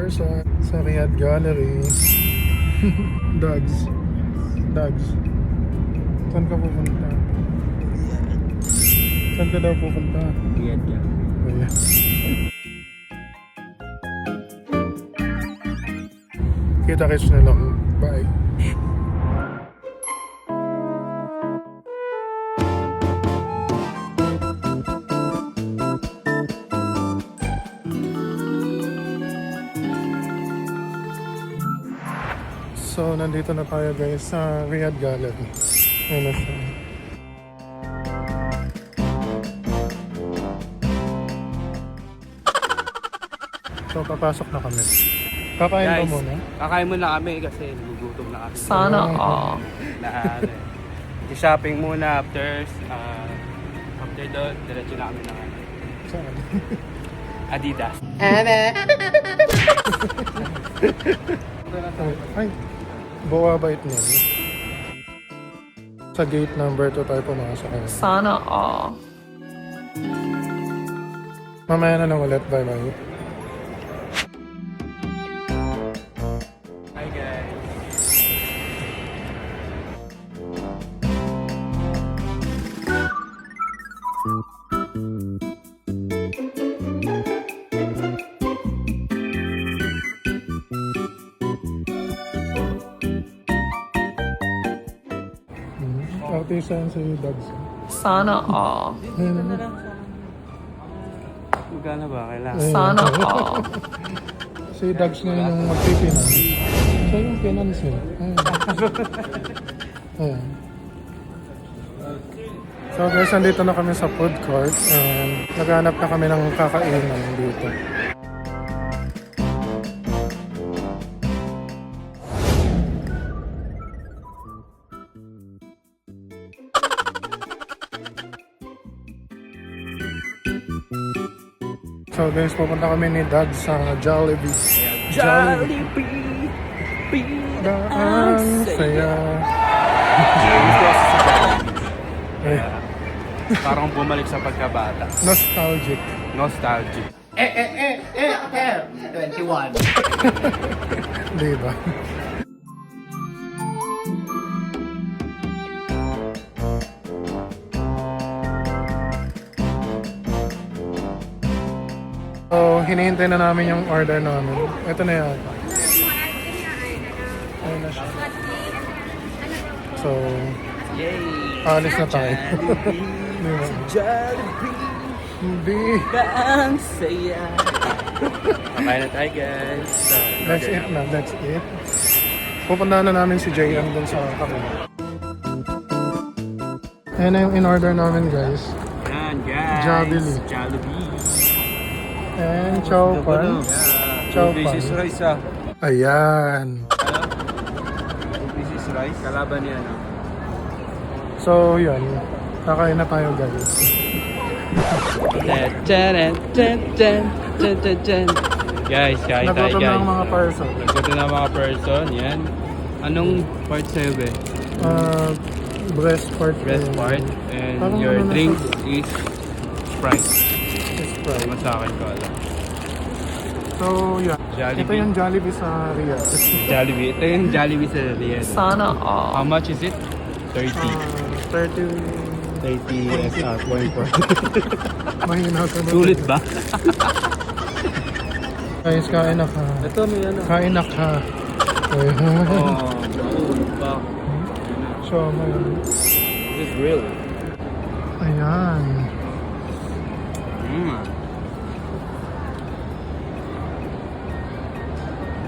person sa Riyadh Gallery. Dogs. Saan ka pupunta? Saan ka daw pupunta? Riyadh ka. Ayan. Kita-kits na lang. Bye. So, nandito na tayo guys sa Riyadh Gallery. Ano siya? So, papasok na kami. Kakain ka muna? Kakain muna kami kasi nagugutom na kami. Sana all. I-shopping muna after doon, diretso na kami ng Saan? Adidas. Ay, bawabait niya. Sa gate number 2 tayo pumasok. Sana all. Mamaya na lang ulit. Bye-bye. Hi guys. Artista yan sa Dogs. Sana all. Magkano ba? Kailangan. Sana all. Si Dogs ngayon yung magpipinance. Siya yung finance eh. Ayan. So guys, nandito na kami sa food court and naghanap na kami ng kakainan dito. So guys, pupunta kami ni Dad sa Jollibee. Jollibee! Ang saya. Eh, Parang bumalik sa pagkabata. nostalgic. Nostalgic. 21. Di ba? So, hinihintay na namin yung order namin. Ito na yan. Ayun na siya. So, Yay! alis na tayo. Di ba? Jollibee! Hindi. Ang saya! Kakain na tayo guys. That's it na. That's it. Pupuntahan na namin si JM dun sa kakuna. Ayan na yung in-order namin guys. Yan guys. Jollibee. Jollibee. And chow pan. Chow Two pieces pan. rice Ayan. Two pieces rice. Kalaban yan So, yun. Kakain na tayo guys. Guys, kain tayo Nagutom na guys. ang mga person. Nagutom na ang mga person. Yan. Anong part sa'yo be? Breast part. Breast part. And Parang your ano na drinks siya? is Sprite. Is fried. Mas sa akin ko alam. So, yeah. Jollibee. Ito yung Jollibee sa Riyadh. Jollibee. Ito yung Jollibee sa Riyadh. Sana all. How much is it? 30. 30. 30 24. Mahina ka na. Sulit ba? Guys, kain na ka. Ito may ano. Kain na ka. Ayan. Oh, ba? So, may... This is real. Ayan.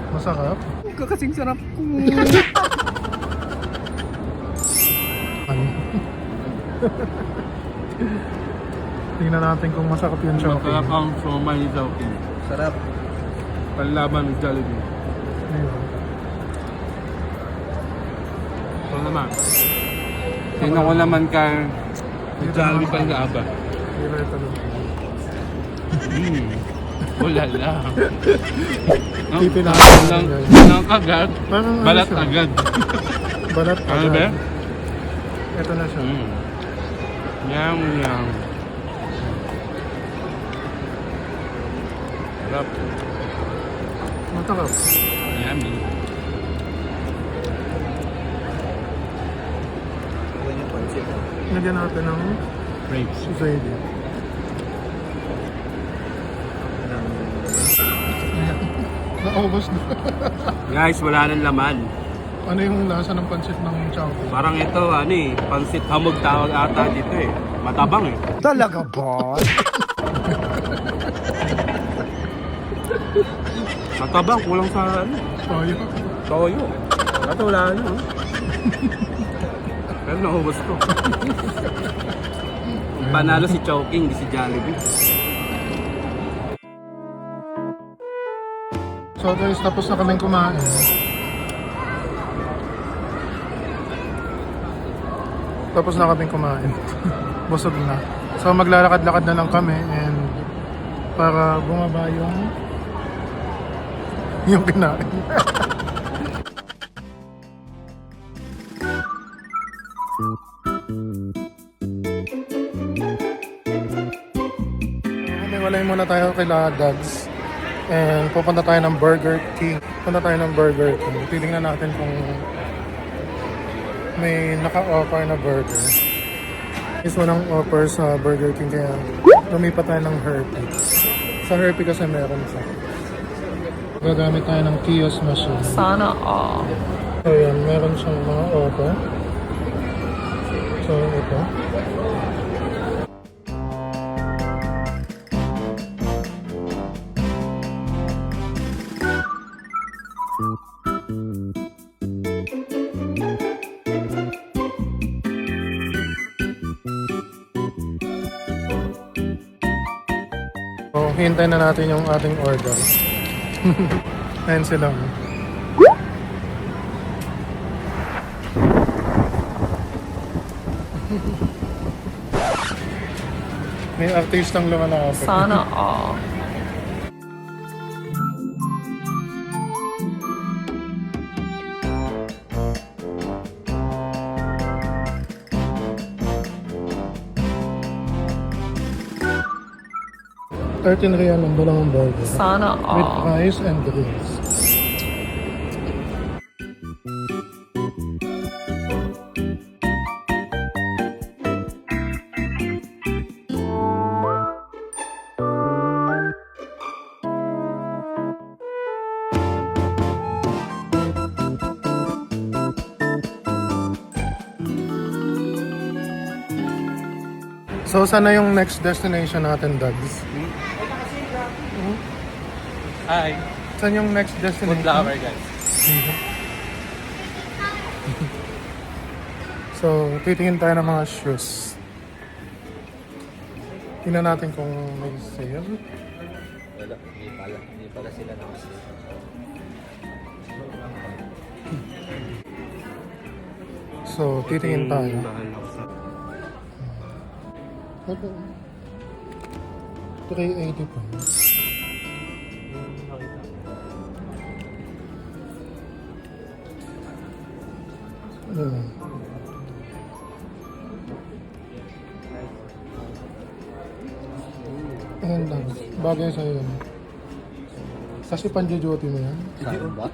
Masarap. Kasing sarap ko. Ano? Tingnan natin kung masarap yung Chowking. Masarap ang somay ni Chowking. Sarap. Panlaban ng Jollibee. Ayun. Ito naman. Tingnan ko naman ka Jollibee pa nga ba? Dito ito lang. Wala lang. Pipinahan lang. lang, guys. Lang agad. Parang ano Balat siya? agad. Balat Ano ba? agad. Ito na siya. Yum, yum. Sarap. Matakap. Yummy. Lagyan natin ng Grapes. gravy. Naubos na. Guys, wala nang laman. Ano yung lasa ng pansit ng Chowking? Parang ito, pansit hamog tawag ata dito eh. Matabang eh. Talaga ba? Matabang, kulang sa Soyo. toyo. Ito wala na. Pero naubos ko. Panalo si Chowking, di si Jollibee. So guys, tapos na kaming kumain. Tapos na kaming kumain. Busog na. So maglalakad-lakad na lang kami and para bumaba yung kinain. Walay muna tayo kay Dags. And pupunta tayo ng Burger King. Punta tayo ng Burger King. Titingnan natin kung may naka-offer na burger. Is walang offer sa Burger King kaya lumipat tayo ng Herpy. Sa Herpy kasi meron siya. Gagamit tayo ng kiosk machine. Sana all. So yan, meron siyang mga offer. So ito. So, hintayin na natin yung ating order. Ayan sila. May artistang lumalapit. Sana all. ₱13 ang dalawang burger. Sana With all. rice and drinks. So, sana yung next destination natin, Dags? Hi. Saan yung next Food destination? lover guys. So, titingin tayo ng mga shoes. Tingnan natin kung may sale. Wala, hindi pala sila nakasin. So, titingin tayo. Bahala ko sa... Ito. 380 pa. Ayan. Ayan lang. Bagay sa'yo yan. Kasi panjo-duty mo yan. Saan ba?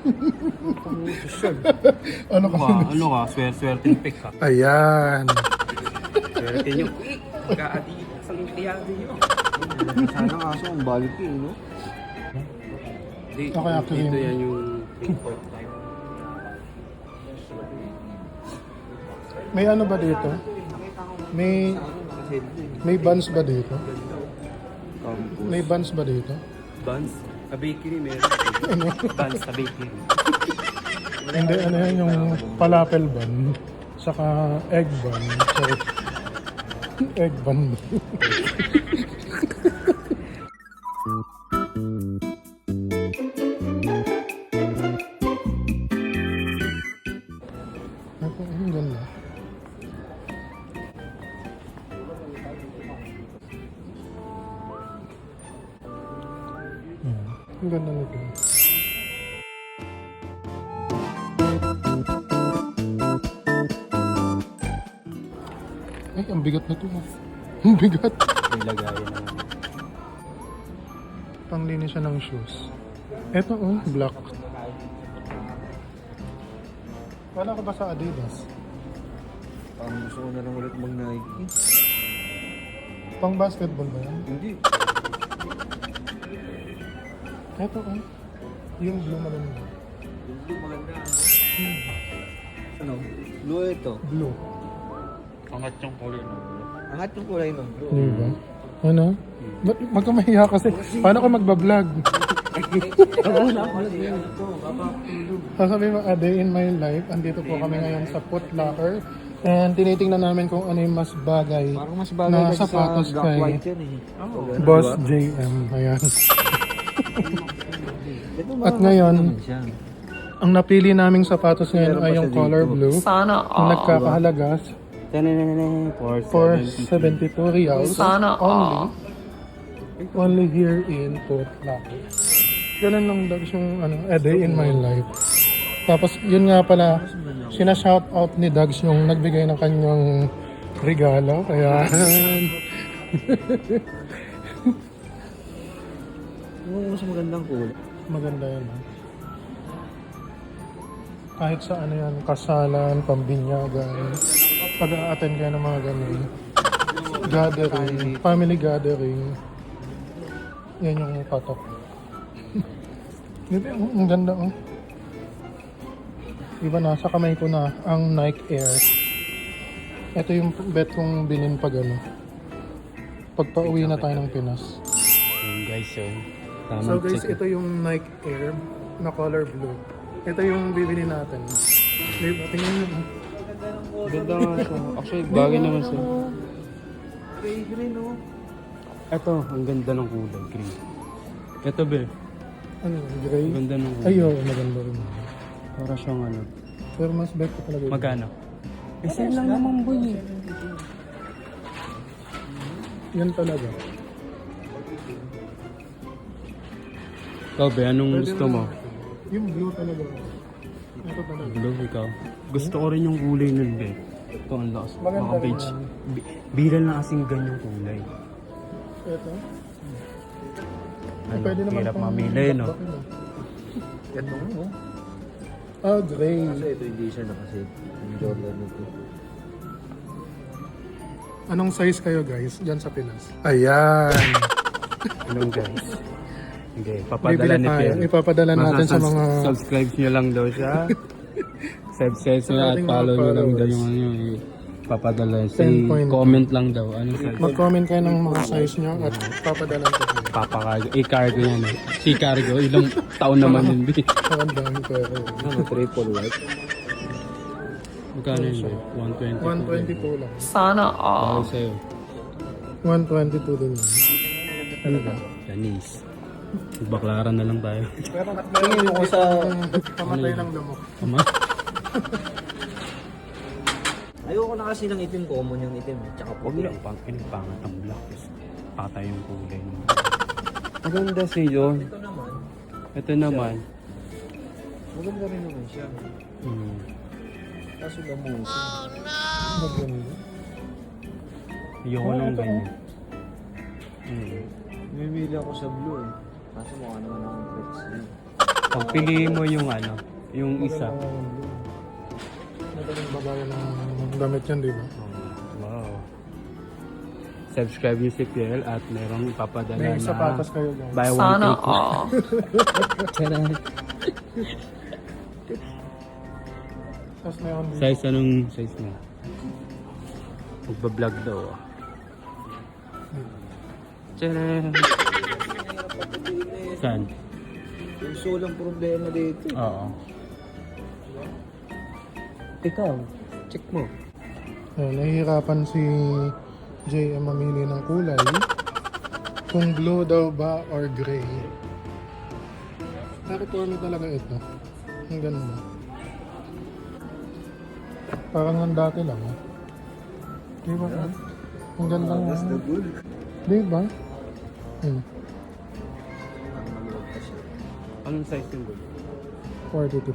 Ano ka? Ano ka? Swerting pick ka. Ayan. Swerte nyo. Kaaditas ang tiyado nyo. Sana kaso ang balik eh, no? Di, Okay, actually. Dito yan yung import type. May ano ba dito? May buns ba dito? May buns ba dito? Buns? Sa bakery meron. Buns sa bakery. Hindi, ano yan yung falafel bun. Saka egg bun. Sorry. Egg bun. Ang ganda. Ang ganda nito. Ay, ang bigat na to. Ang bigat. May lagayan naman. Panglinis siya ng shoes. Ito oh, black. Wala ka ba sa Adidas? Parang gusto ko na lang ulit mag-Nike. Pang basketball ba yan? Hindi. Ito oh. Yung blue maganda. Yung blue maganda. Ano? Blue ito. Blue. Angat yung kulay ng blue. Angat yung kulay ng blue. Di ba? Ano? Ba't magkamahiya kasi? Paano ka magbablog? Sasabihin mo, a day in my life. Andito po kami ngayon sa Foot Locker. And tinitingnan namin kung ano yung mas bagay Parang mas bagay na kasi sapatos sa black kay white yan eh. Boss JM. Ayan. Ito, At ngayon, naman siya. ang napili naming sapatos ngayon ay yung color blue. Sana Ang all. nagkakahalaga for 72 reals Sana only. all. Only here in Foot Locker. Ganun lang daw yung a day in my life. Tapos yun nga pala, sinashout out ni Dags yung nagbigay ng kanyang regalo. Kaya Yung mas magandang kulay. maganda yun. Kahit sa ano yan, kasalan, pambinyagan, pag-a-attend kayo ng mga ganun. Gathering, family gathering. Yan yung patok. Dito, ang ganda oh. Iba nasa kamay ko na ang Nike Air. Ito yung bet kong bilhin pag ano. Pag pauwi na tayo ng Pinas. Guys, so So guys, ito yung Nike Air na color blue. Ito yung bibili natin. Diba? Tingnan nyo. ganda nga siya. Actually, bagay naman siya. Gray green oh. Ito, ang ganda ng kulay, green. Ito, be. Ano, gray? Ang ganda ng kulay. Ay, oo, maganda rin. Para siyang ano. Pero mas bet ko talaga yun. Magkano? Isa lang naman, boy. Yan talaga. Ikaw, be, anong Pwede gusto na mo? natin. Yung blue talaga. Ito talaga. Blue, ikaw. Gusto ko rin yung kulay nun, be. Ito, ang lakas. Maganda Mga rin beige. yan. Biral na kasing ganyang kulay. Ito. Ano, Pwede naman hirap pang mamili, no? bakbakin, no? Ito oh. Ah, gray. Kasi ito hindi siya nakasi. Yung Jordan ito. Anong size kayo guys dyan sa Pinas? Ayan. Anong guys? Okay, Bibili papadala ni tayo. Pierre. Ipapadala natin sa mga... Subscribe nyo lang daw siya. Subscribe nyo at ating mga follow nyo lang daw followers. yung ano yung papadala. 10 Say, point. comment lang daw. Anong size? Mag-comment kayo ng mga size nyo at papadala ko kayo. Papakargo. I-cargo yan eh. Si cargo. Ilang taon naman yun. Bi. Ang dami pera. Ano, triple white? Magkano yun? Bi? 120. 120 po lang. Sana Bawal all. sa'yo. 122 din yun. Diba? Janice. Baklaran na lang tayo. Pero tingin ko sa pamatay ng lamok. Ama? Ayoko na kasi ng itim, common yung itim. Tsaka Huwag puti. lang. Pangat ang black. Patay yung kulay. Maganda sa'yo. Ito naman, Ito naman. maganda rin naman siya. Hmm. Kaso gamusin. Maganda. Ayoko ng ganyan. Hmm. Mimili ako sa blue eh. Kaso mukha naman akong flex yun. Pagpiliin mo yung ano, yung isa. Madaling babayan ng damit yan, di ba? Wow. Subscribe niyo si Pierre at merong ipapadala May na sapatos kayo guys. buy one Sana take one. all. Charan. Tapos meron dito. Size, anong size mo? Magbablog daw. Ah. Charan. Saan? Yung solang problema dito. Oo. Ikaw, check mo. Nahihirapan si JM mamili ng kulay. Kung blue daw ba or gray. Nakapormi talaga ito. Ang ganda. Parang ang dati lang. Di ba? Ang ganda nga. Di ba? Anong size yung gold? 42.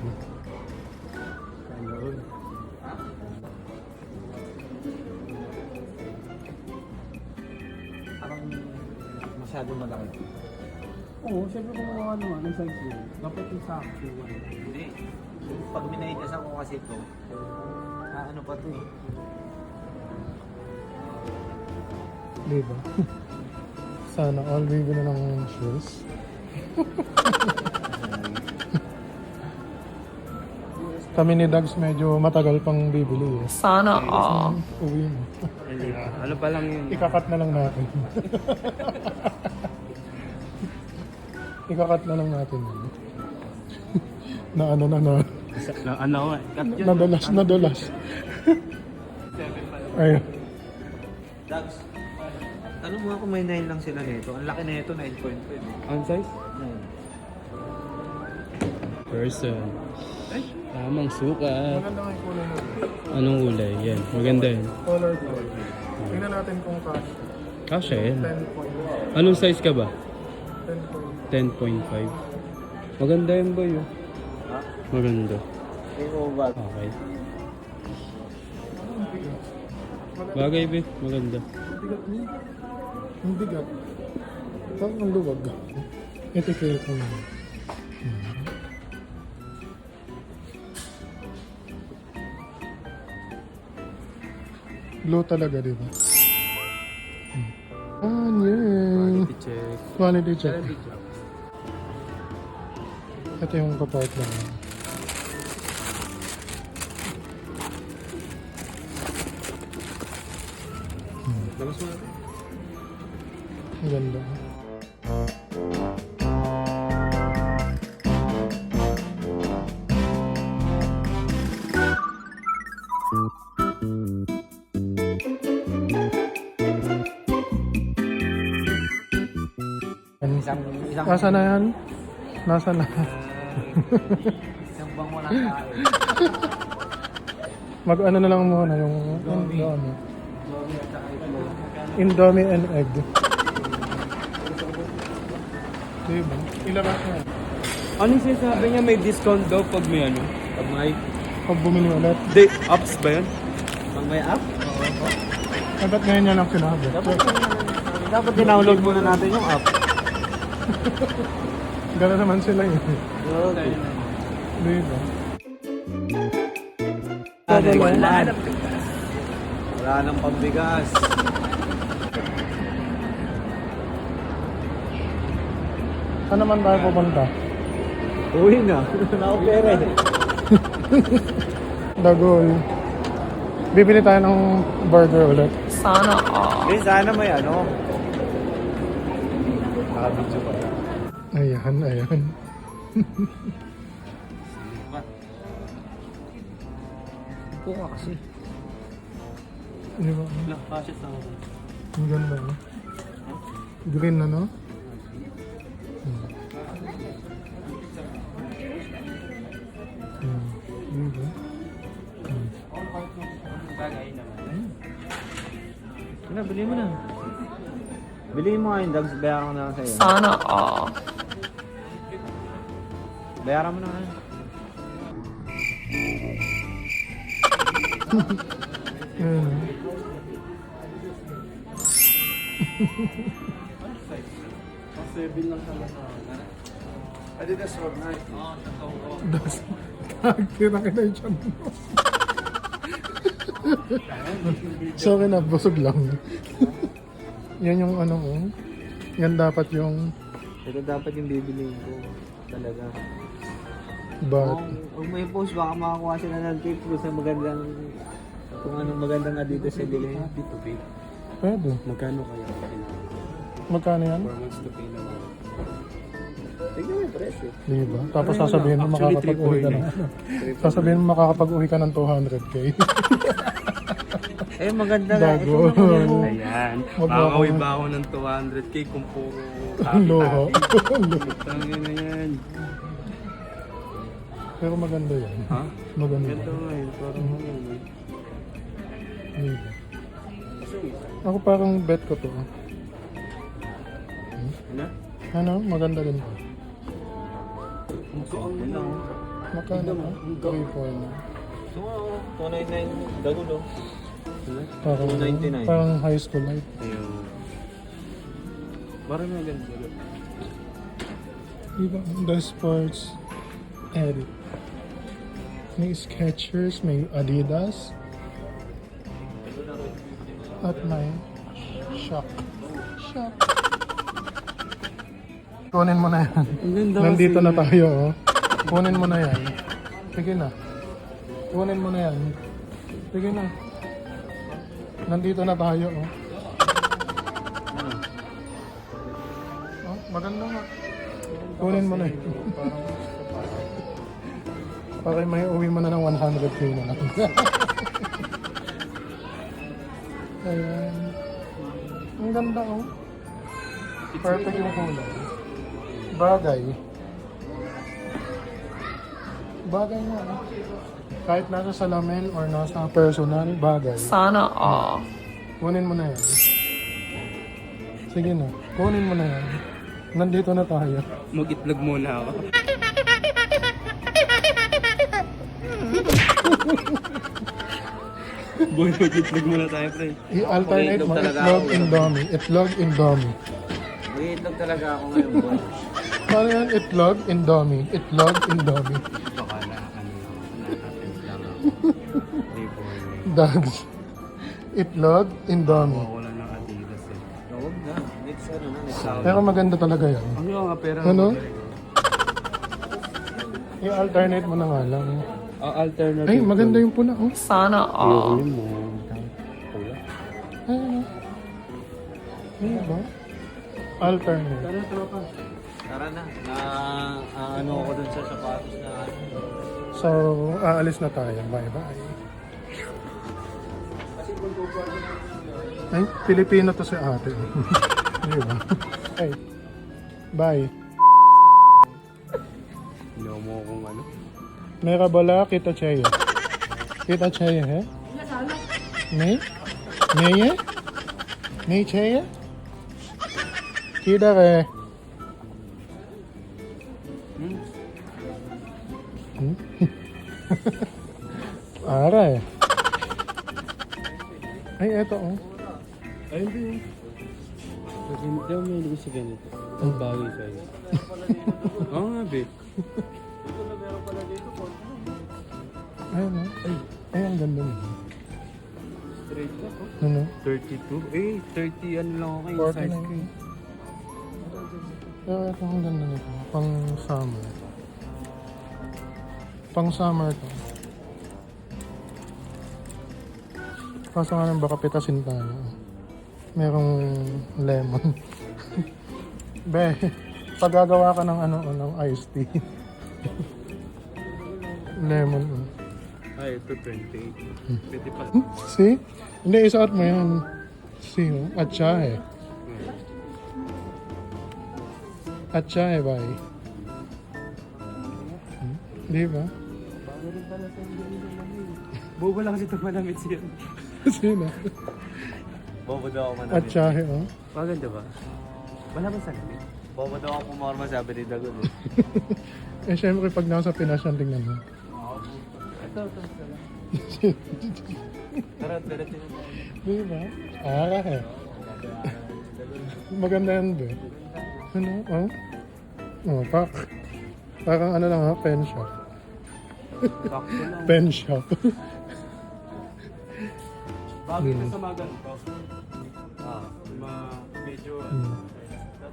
Parang masyado malaki. Oo, syempre kung ano, ng size yun. Dapat yung sakto. Hindi. Pag minaidasan ko kasi ito, ano pa to eh. Diba? Sana all bibili na ng shoes. Kami ni Dags medyo matagal pang bibili eh. Sana all. Uwi mo. Ano pa lang yun? Ikakat na lang natin. Ikakat na lang natin yun. Na ano na na. Ano eh. Nadulas. Ayun. Dags, tanong mo nga kung may 9 lang sila nito. Ang laki na ito, 9.5. Ang size? Person. Tamang sukat. Maganda nga yung kulay na. Anong kulay? Yan. Maganda yun. Color gold. Tingnan natin kung cash. Kasha yan. 10 point. Anong size ka ba? 10 point. 10.5. Maganda yun ba yun? Ha? Maganda. Yung oval. Okay. Bagay be. Maganda. Bigat niya. Ang bigat. Parang ang luwag. Ito kaya ko yun. Blue talaga, di ba? Ah, yun. Check. Quality check. Ito yung kapart lang. Labas mo natin. Ang ganda. Isang Nasa na yan? Nasa na? isang bang walang tayo. Mag ano na lang muna yung Indomie and egg. Diba? Ilabas mo. Ano sinasabi niya may discount daw pag may ano? Pag may, Pag bumili ulit. Day ups ba yan? pag may app, Ay, ba't ngayon niya lang sinabi? dapat dinownload muna natin yung app. Gano'n naman sila yun. Okay. Diba? Wala nang pambigas. Saan naman tayo pupunta? Uwi na. Nakopera eh. Dagol. Bibili tayo ng burger ulit. Sana all. Sana may ano. Nakabidyo pa. Ayan. Upo ka kasi. Diba? Nakasya sa ako. Ang ganda, no? Green na, no? Diba? Ano, bili mo na. Bili mo nga yung dogs, bayaran ko na lang sa'yo. Sana all. Bayaran mo na nga. Ayan, no? Adidas Road Night. Tira kita yung tiyan mo. So, okay na, busog lang. Yan yung ano ko. Yan dapat yung Ito dapat yung bibiliin ko. Talaga. but Kung may post, baka makakuha sila ng tip na magandang kung anong magandang Adidas sa bilhin. pwede. Magkano kaya? Magkano yan? 4 months to pay naman. Tignan mo yung presyo. Diba? Tapos sasabihin mo Actually, makakapag-uwi ka ng sasabihin mo makakapag-uwi ka ng 200k. Eh, maganda nga. Ito Bago. na maganda. Ayan. Wag mo Makakawin ako- ba ako ng 200k kung puro Loho. Tangin na yan. Pero maganda yan. Ha? Maganda. Ganda nga yun. Parang ano. Diba? Ako parang bet ko to. Ano? Ano? Maganda din to. Ano? Magkano ba? 3.4 na. So, 299 dagulo. Parang, 299. parang high school life. Ayun. Parang maganda. Diba? The Sports Edit. May Skechers, may Adidas. At may Shock. Shock. Kunin mo na yan. Ang ganda Nandito kasi. na tayo, oh. Kunin mo na yan. Sige na. Kunin mo na yan. Sige na. Nandito na tayo, oh. Oh, maganda nga. Kunin mo na yan. Para may uwi mo na ng 100k na lang. Ayan. Ang ganda, oh. Perfect yung kulay. Bagay. Bagay nga, oh. Kahit nasa salamin or nasa personal, bagay. Sana all. Kunin mo na yan. Sige na, kunin mo na yan. Nandito na tayo. Mag-itlog muna ako. Boy, mag-itlog muna tayo, pre. I-alternate mo, Itlog talaga itlog, ako. indomie. Itlog, indomie. Mag-iitlog talaga ako ngayon, boy. Paano yan? Itlog, indomie. Itlog, indomie. Baka na, na-attempt lang ako. Hindi po. Dogs. Itlog, indomie. Ako lang ng Adidas eh. Huwag na. Next ano na, next hour. Pero maganda talaga yan. Ano nga, pera. Ano? I-alternate mo na nga lang. Alternative. Ay, maganda yung pula, oh. Sana all. mo. Pula. Ayun, oh. Ayun ba? Alternate. Tara, tropa. Tara na. Ano ako dun sa sapatos na ano. So, aalis na tayo. Bye-bye. Ay, Pilipino to si ate. Di ba? Ay, bye. Hindi mo kung ano. Mera bola, kita चाहिए. Kita चाहिए है? नहीं? नहीं है? नहीं चाहिए? किधर है? Hmm? आ रहा है? Ay, eto oh. Ay, hindi. Hindi ako may sa ganito. Ang bagay sa'yo. Oo nga, be. Ayun oh. Ay, ang ganda mo. Straight ka po. Ano? 32? Eh, 30 ano lang ako kayo. Size ko. 49. Pero ito ang ganda nito. Pang summer. Pang summer to. Kaso nga lang baka pitasin tayo. Merong lemon. Be, paggagawa ka ng ano, ng iced tea. Lemon. Oh. Ay, ito 28. Pwede pa. See? Hindi, isuot mo yan. See, oh? Atchahe. Atchahe, bhai. Di ba? Bago rin pala sa hindi Bobo lang kasi ito manamit siya. Sino? Bobo daw ako manamit. Atchahe, oh. Maganda ba? Wala ba sa lamit? Bobo daw ako pumorma, sabi ni Dagon. Eh, syempre, pag nasa Pinas yan, tingnan mo. Ito. Tara, tara, tara. Di ba? Atchahe. Maganda yan, be. Ano? Oh? Oh, pak. Parang ano lang ha, pen shop. Sakto lang. Pen shop. Bagay na sa mga ganito. Medyo,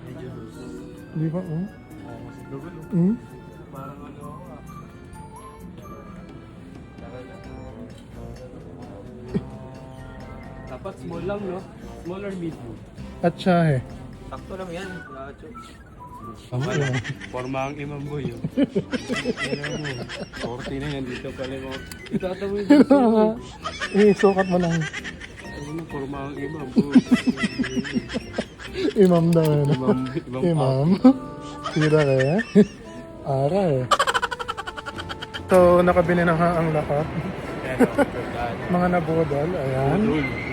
medyo loose. Di ba, oh? Mas double. Hmm? Parang ano ako ah. Dapat small lang, no? Small or medium? Atchahe. Sakto lang yan. Lacho. Ano yan? Forma ang imam boy, yun. Ayan mo. 40 na yan dito pala mo. Itatawin dito. Isukat mo lang. Ano, forma ang imam boy. Imam daw yun. Imam Imam. Tira kaya. Ara eh. So, nakabili na nga ang lahat. Mga nabudol. Ayan.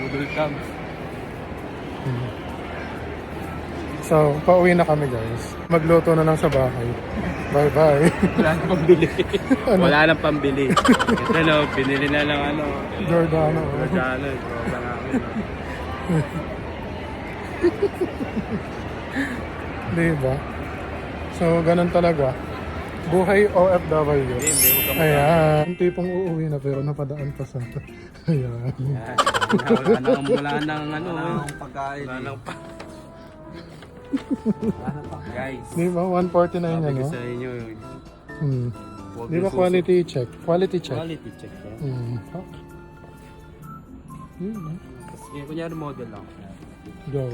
Budol camp. So, pauwi na kami guys. Magluto na lang sa bahay. Bye-bye. Wala nang pambili. Ano? Wala nang pambili. Ito no, pinili na lang ano. Giordano. Giordano. Tropa namin. Diba? So, ganun talaga. Buhay OFW. Ayan. Yung tipong uuwi na pero napadaan pa sa... Ayan. Wala nang ano. Wala akong pagkain. Wala nang pa. Guys, Di ba? 149 sabi yan, ko no? sa inyo, Hmm. huwag Di ba yung quality check? Quality check. Quality check yan. Hmm. Oh. Yun, no? Tapos yung kunyari model lang. Go.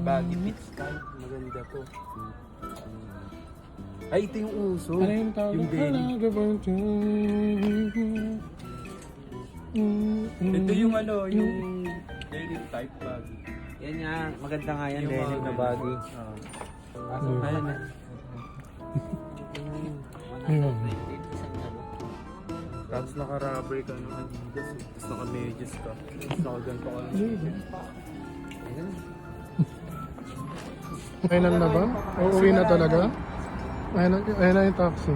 Baggy fits type, maganda to. Ay, ito yung uso. Ano yung tawag? Yung belly. Ito yung ano, yung denim type baggy. Yan nga, maganda nga yan, Yung denim mga na baggy. Ayan na. Ayun. Tapos naka-rubber ka ng Adidas, tapos naka-medyas ka, tapos naka-ganto ka lang. Final na ba? Uuwi na talaga? Ayun na yung taxi.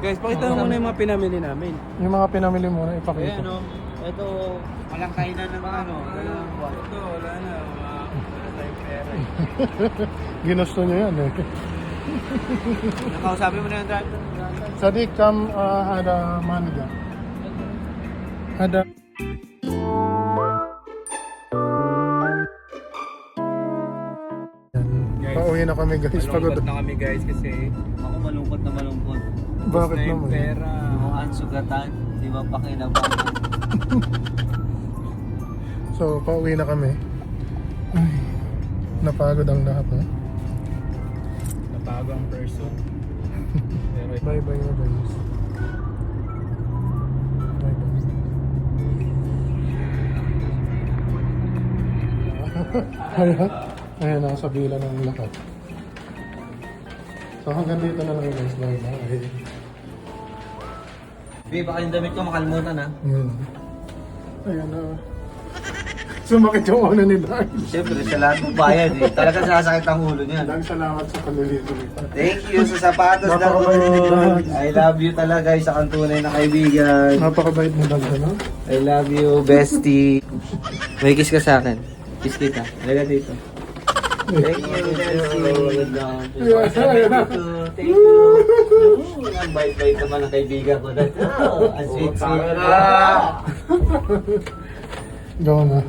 Guys, pakita mo muna yung mga pinamili namin. Yung mga pinamili mo na Eh, ipakita. ano, ito, walang kainan ng ano, walang buwan. Ito, wala na. Wala tayong pera. Ginusto nyo yan eh. Nakausapin mo na yung driver. Sadiq, come hada manga. Hada. Guys, Pauwi na kami guys. Pagod. Malungkot na kami guys kasi Ako malungkot na malungkot. Bakit na yung naman? pera. Mukhang sugatan, di ba pakinabangan? So, pauwi na kami. Ay, napagod ang lahat, no? Nabago ang person. Pero ito, Bye-bye na guys. Bye-bye. Ayan. Ayan, nasa bila ng lahat. So, hanggang dito na lang guys. Bye-bye. Babe, baka yung damit ko makalimutan ha. Ayan. Ayan na. Sumakit yung ulo ni Dag. Siyempre, sa lahat ng bayan eh. Talaga sasakit ang ulo niyan. Dag, salamat sa panlilito. Thank you sa sapatos na Napakabait. I love you talaga, isa kang tunay na kaibigan. Napakabait mo Dag, ano? I love you, bestie. May kiss ka sa akin. Kiss kita. Talaga dito. Thank you, bestie. Thank you. Ang bait-bait naman ang kaibigan ko. Ang sweet-sweet. Go na.